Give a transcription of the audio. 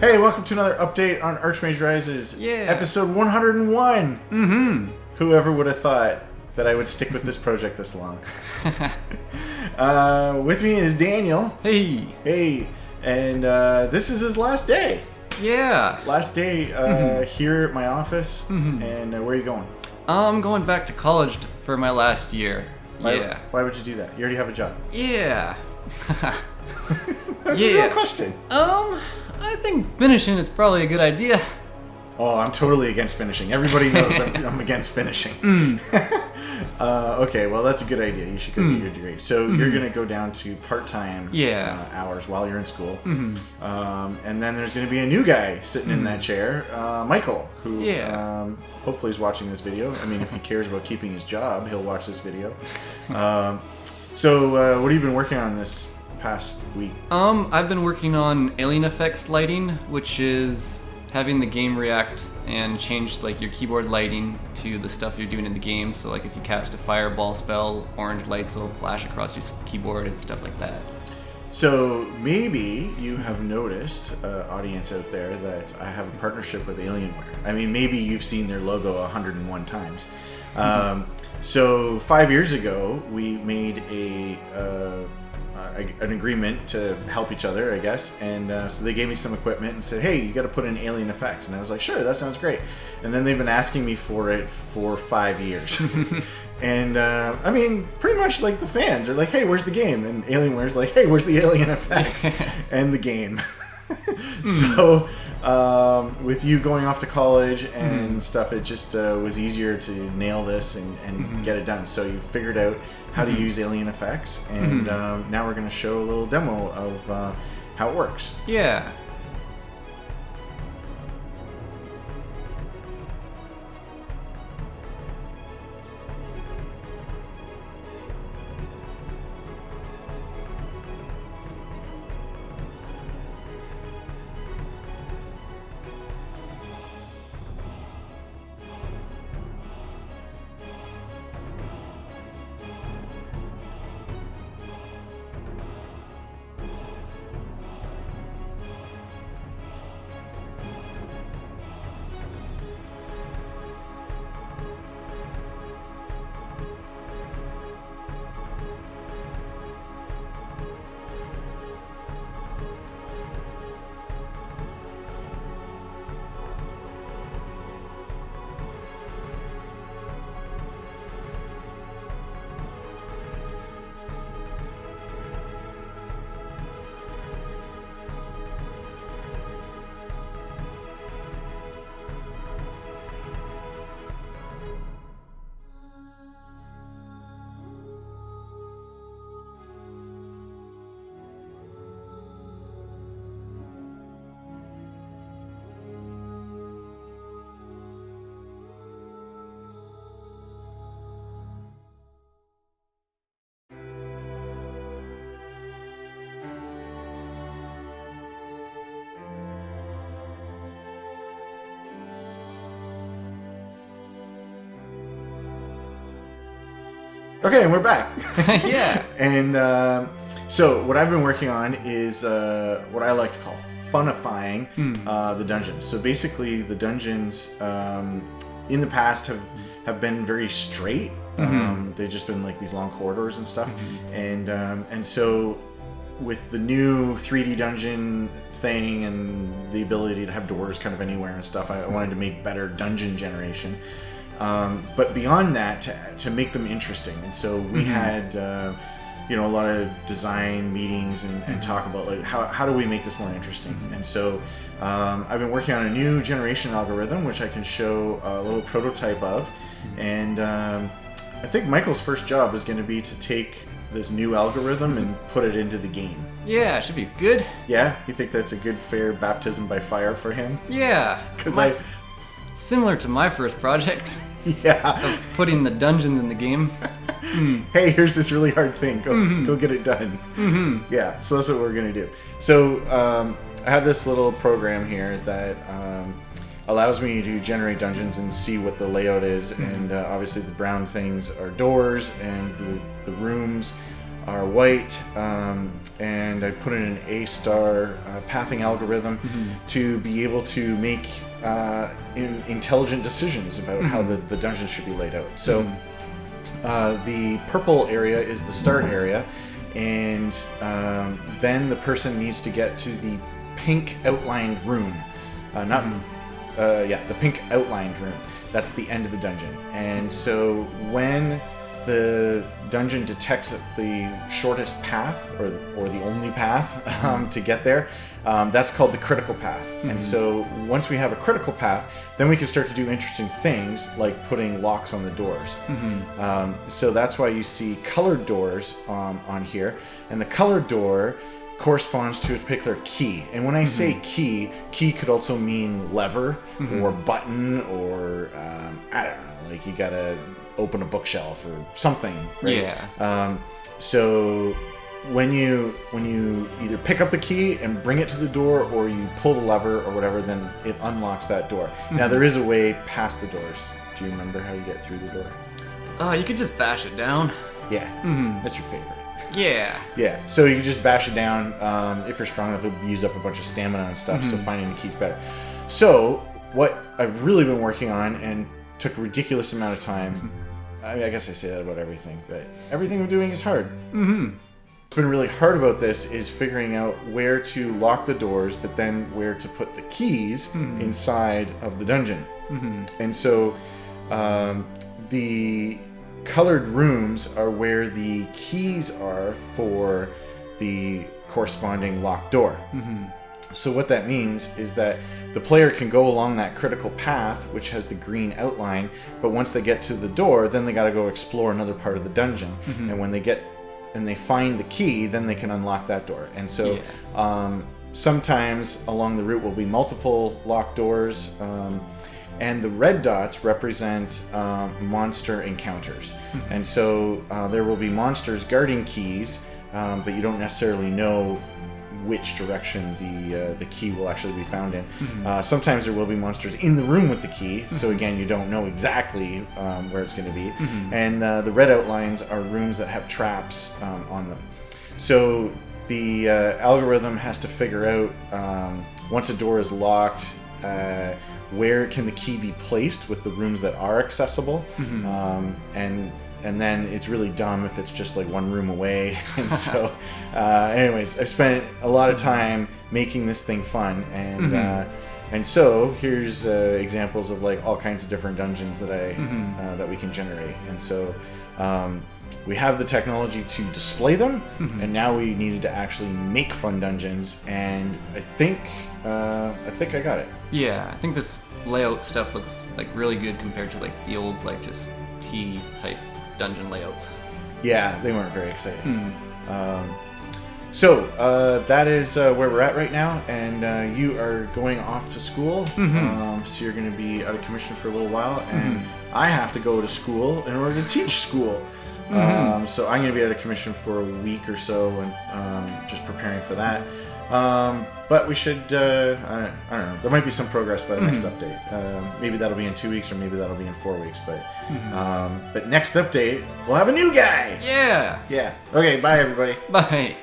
Hey, welcome to another update on Archmage Rises. Yeah. Episode 101. Mm-hmm. Whoever would have thought that I would stick with this project this long. With me is Daniel. Hey. Hey. And this is his last day. Yeah. Last day here at my office. And where are you going? I'm going back to college for my last year. Why would you do that? You already have a job. Yeah. That's a real question. I think finishing is probably a good idea. Oh, I'm totally against finishing. Everybody knows I'm against finishing. Okay, well, that's a good idea. You should go get your degree. So you're going to go down to part-time hours while you're in school. And then there's going to be a new guy sitting in that chair, Michael, who hopefully is watching this video. I mean, if he cares about keeping his job, he'll watch this video. So what have you been working on this past week? I've been working on AlienFx lighting, which is having the game react and change like your keyboard lighting to the stuff you're doing in the game. So like if you cast a fireball spell, orange lights will flash across your keyboard and stuff like that. So maybe you have noticed, audience out there, that I have a partnership with Alienware. I mean, maybe you've seen their logo 101 times. So 5 years ago, we made an agreement to help each other, I guess, and so they gave me some equipment and said, hey, you got to put in AlienFx, and I was like, sure, that sounds great. And then they've been asking me for it for 5 years. And I mean, pretty much like the fans are like, hey, where's the game? And Alienware's like, hey, where's the AlienFx and the game? So with you going off to college and stuff, it just was easier to nail this and get it done. So you figured out how to use AlienFx, and now we're going to show a little demo of how it works. Yeah. Okay, and we're back. Yeah. And so what I've been working on is what I like to call funifying the dungeons. So basically the dungeons in the past have been very straight. They've just been like these long corridors and stuff. And so with the new 3D dungeon thing and the ability to have doors kind of anywhere and stuff, I wanted to make better dungeon generation. But beyond that, to make them interesting. And so we had, a lot of design meetings and talk about like how do we make this more interesting. And so I've been working on a new generation algorithm, which I can show a little prototype of. And I think Michael's first job is going to be to take this new algorithm and put it into the game. Yeah, it should be good. Yeah? You think that's a good, fair baptism by fire for him? Yeah. Because similar to my first project. Yeah. Of putting the dungeons in the game. Hey, here's this really hard thing. Go get it done. Yeah, so that's what we're going to do. So I have this little program here that allows me to generate dungeons and see what the layout is. And obviously the brown things are doors, and the rooms are white, and I put in an A-star pathing algorithm to be able to make intelligent decisions about how the dungeon should be laid out. So the purple area is the start area, and then the person needs to get to the pink outlined room. The pink outlined room. That's the end of the dungeon. And so when the dungeon detects the shortest path or the only path to get there, that's called the critical path. And so once we have a critical path, then we can start to do interesting things like putting locks on the doors. So that's why you see colored doors on here. And the colored door corresponds to a particular key. And when I say key could also mean lever or button or I don't know, like you gotta open a bookshelf or something, right? Yeah. So when you either pick up a key and bring it to the door, or you pull the lever or whatever, then it unlocks that door. Now there is a way past the doors. Do you remember how you get through the door? You could just bash it down. Yeah. That's your favorite. Yeah. So you can just bash it down. If you're strong enough, it'll use up a bunch of stamina and stuff. So finding the key's better. So what I've really been working on, and took a ridiculous amount of time. I mean, I guess I say that about everything, but everything I'm doing is hard. What's been really hard about this is figuring out where to lock the doors, but then where to put the keys inside of the dungeon. And so the colored rooms are where the keys are for the corresponding locked door. So what that means is that the player can go along that critical path, which has the green outline, but once they get to the door, then they got to go explore another part of the dungeon. And when they get and they find the key, then they can unlock that door. And so sometimes along the route will be multiple locked doors, and the red dots represent monster encounters. And so there will be monsters guarding keys, but you don't necessarily know which direction the key will actually be found in. Sometimes there will be monsters in the room with the key, so again, you don't know exactly where it's going to be. And the red outlines are rooms that have traps on them. So the algorithm has to figure out, once a door is locked, where can the key be placed with the rooms that are accessible. And then it's really dumb if it's just like one room away. And so anyways, I've spent a lot of time making this thing fun, and so here's examples of like all kinds of different dungeons that that we can generate. And so we have the technology to display them, and now we needed to actually make fun dungeons, and I think I got it. Yeah, I think this layout stuff looks like really good compared to like the old like just T type dungeon layouts. Yeah, they weren't very exciting. So that is where we're at right now, and you are going off to school. So you're going to be out of commission for a little while, and I have to go to school in order to teach school. So I'm going to be out of commission for a week or so, and just preparing for that. But we should, I don't know, there might be some progress by the next update. Maybe that'll be in 2 weeks, or maybe that'll be in 4 weeks. But next update, we'll have a new guy. Yeah. Okay, bye everybody. Bye.